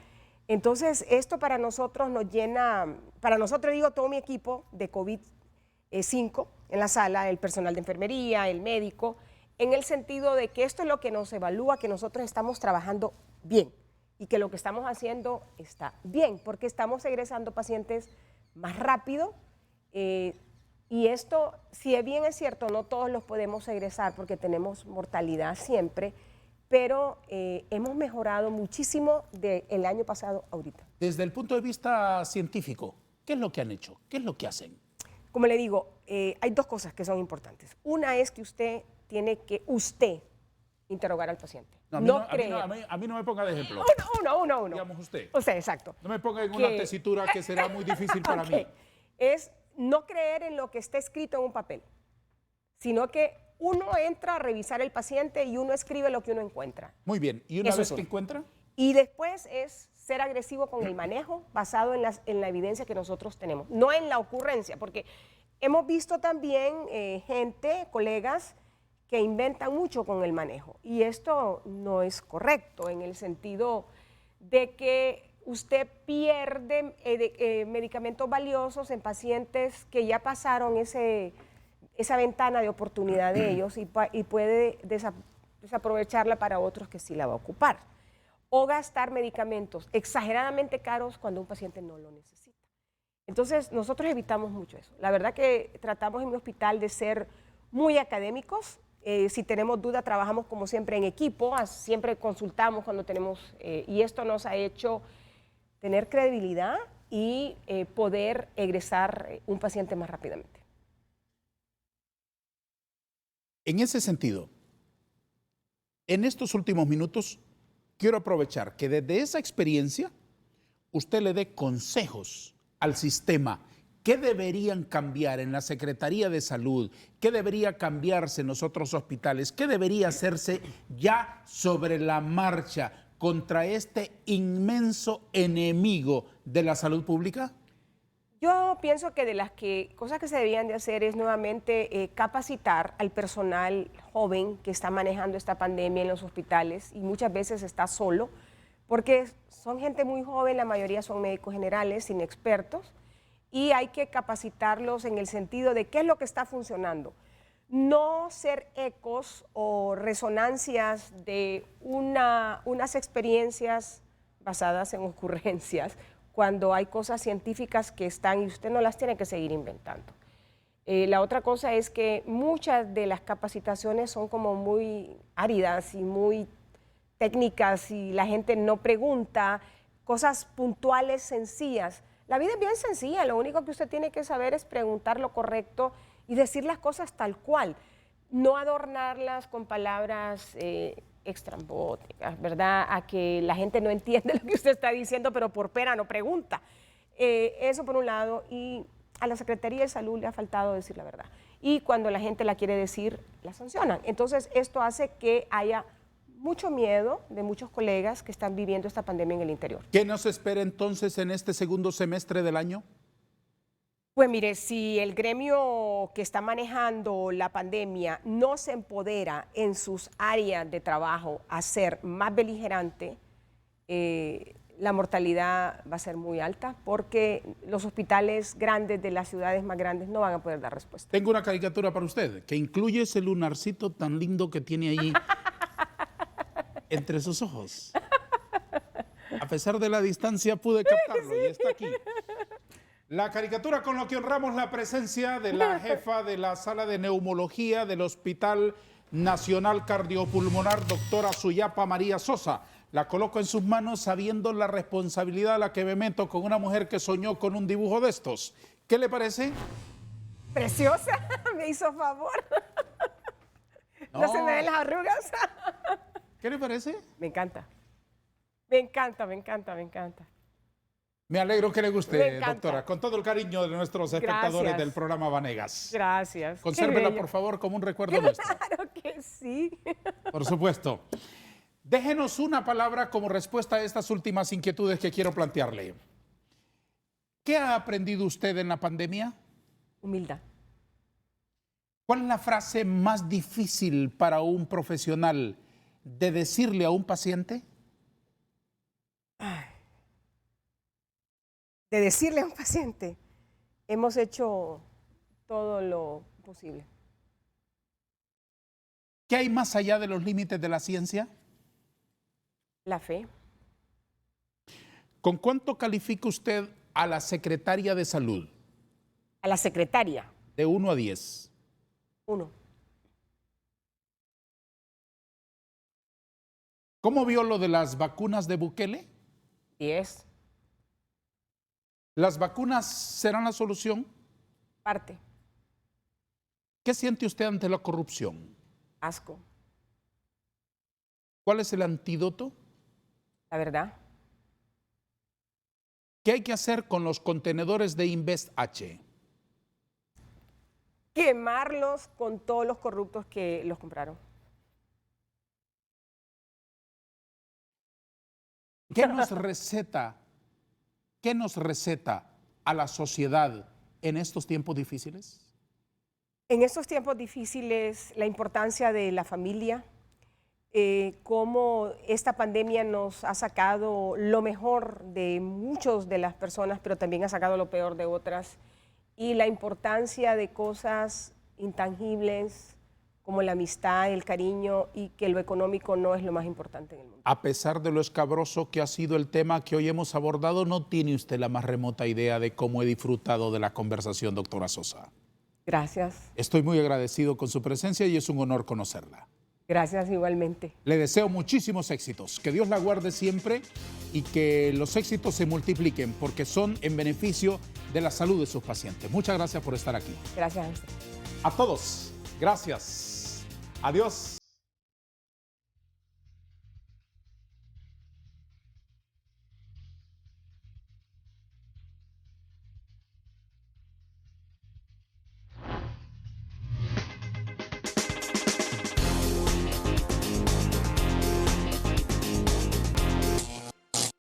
Entonces, esto para nosotros nos llena, para nosotros digo todo mi equipo de COVID-5 en la sala, el personal de enfermería, el médico, en el sentido de que esto es lo que nos evalúa, que nosotros estamos trabajando bien y que lo que estamos haciendo está bien, porque estamos egresando pacientes más rápido. Y esto, si bien es cierto, no todos los podemos egresar porque tenemos mortalidad siempre, pero hemos mejorado muchísimo del año pasado ahorita. Desde el punto de vista científico, ¿qué es lo que han hecho? ¿Qué es lo que hacen? Como le digo, hay dos cosas que son importantes. Una es que usted tiene que interrogar al paciente. No, a mí no me ponga de ejemplo. Uno. Digamos usted. O sea, exacto. No me ponga en una tesitura que será muy difícil para mí. Es no creer en lo que está escrito en un papel, sino que uno entra a revisar el paciente y uno escribe lo que uno encuentra. Muy bien. ¿Y una vez que encuentra? Y después es ser agresivo con el manejo basado en la evidencia que nosotros tenemos, no en la ocurrencia, porque hemos visto también colegas, que inventan mucho con el manejo. Y esto no es correcto en el sentido de que usted pierde medicamentos valiosos en pacientes que ya pasaron esa ventana de oportunidad de ellos y puede desaprovecharla para otros que sí la va a ocupar. O gastar medicamentos exageradamente caros cuando un paciente no lo necesita. Entonces, nosotros evitamos mucho eso. La verdad que tratamos en mi hospital de ser muy académicos. Si tenemos duda, trabajamos como siempre en equipo, siempre consultamos cuando tenemos, y esto nos ha hecho tener credibilidad y poder egresar un paciente más rápidamente. En ese sentido, en estos últimos minutos, quiero aprovechar que desde esa experiencia usted le dé consejos al sistema. ¿Qué deberían cambiar en la Secretaría de Salud? ¿Qué debería cambiarse en los otros hospitales? ¿Qué debería hacerse ya sobre la marcha contra este inmenso enemigo de la salud pública? Yo pienso que de las cosas que se debían de hacer es nuevamente capacitar al personal joven que está manejando esta pandemia en los hospitales y muchas veces está solo, porque son gente muy joven, la mayoría son médicos generales, inexpertos, y hay que capacitarlos en el sentido de qué es lo que está funcionando. No ser ecos o resonancias de unas experiencias basadas en ocurrencias, cuando hay cosas científicas que están y usted no las tiene que seguir inventando. La otra cosa es que muchas de las capacitaciones son como muy áridas y muy técnicas y la gente no pregunta, cosas puntuales, sencillas. La vida es bien sencilla, lo único que usted tiene que saber es preguntar lo correcto y decir las cosas tal cual, no adornarlas con palabras extrambóticas, ¿verdad? A que la gente no entiende lo que usted está diciendo, pero por pena no pregunta. Eso por un lado, y a la Secretaría de Salud le ha faltado decir la verdad. Y cuando la gente la quiere decir, la sancionan. Entonces, esto hace que haya mucho miedo de muchos colegas que están viviendo esta pandemia en el interior. ¿Qué nos espera entonces en este segundo semestre del año? Pues mire, si el gremio que está manejando la pandemia no se empodera en sus áreas de trabajo a ser más beligerante, la mortalidad va a ser muy alta porque los hospitales grandes de las ciudades más grandes no van a poder dar respuesta. Tengo una caricatura para usted que incluye ese lunarcito tan lindo que tiene ahí entre sus ojos. A pesar de la distancia pude captarlo y está aquí. La caricatura con lo que honramos la presencia de la jefa de la sala de neumología del Hospital Nacional Cardiopulmonar, doctora Suyapa María Sosa. La coloco en sus manos sabiendo la responsabilidad a la que me meto con una mujer que soñó con un dibujo de estos. ¿Qué le parece? Preciosa, me hizo favor. No se me ven las arrugas. ¿Qué le parece? Me encanta. Me encanta, me encanta, me encanta. Me alegro que le guste, doctora, con todo el cariño de nuestros espectadores del programa Vanegas. Gracias. Consérvela, por favor, como un recuerdo nuestro. Claro que sí. Por supuesto. Déjenos una palabra como respuesta a estas últimas inquietudes que quiero plantearle. ¿Qué ha aprendido usted en la pandemia? Humildad. ¿Cuál es la frase más difícil para un profesional de decirle a un paciente? De decirle a un paciente, hemos hecho todo lo posible. ¿Qué hay más allá de los límites de la ciencia? La fe. ¿Con cuánto califica usted a la secretaria de Salud? A la secretaria. De 1 a 10. 1. ¿Cómo vio lo de las vacunas de Bukele? 10. ¿Las vacunas serán la solución? Parte. ¿Qué siente usted ante la corrupción? Asco. ¿Cuál es el antídoto? La verdad. ¿Qué hay que hacer con los contenedores de Invest H? Quemarlos con todos los corruptos que los compraron. ¿Qué nos receta? ¿Qué nos receta a la sociedad en estos tiempos difíciles? En estos tiempos difíciles, la importancia de la familia, cómo esta pandemia nos ha sacado lo mejor de muchas de las personas, pero también ha sacado lo peor de otras, y la importancia de cosas intangibles como la amistad, el cariño y que lo económico no es lo más importante en el mundo. A pesar de lo escabroso que ha sido el tema que hoy hemos abordado, no tiene usted la más remota idea de cómo he disfrutado de la conversación, doctora Sosa. Gracias. Estoy muy agradecido con su presencia y es un honor conocerla. Gracias igualmente. Le deseo muchísimos éxitos, que Dios la guarde siempre y que los éxitos se multipliquen porque son en beneficio de la salud de sus pacientes. Muchas gracias por estar aquí. Gracias a usted. A todos, gracias. Adiós.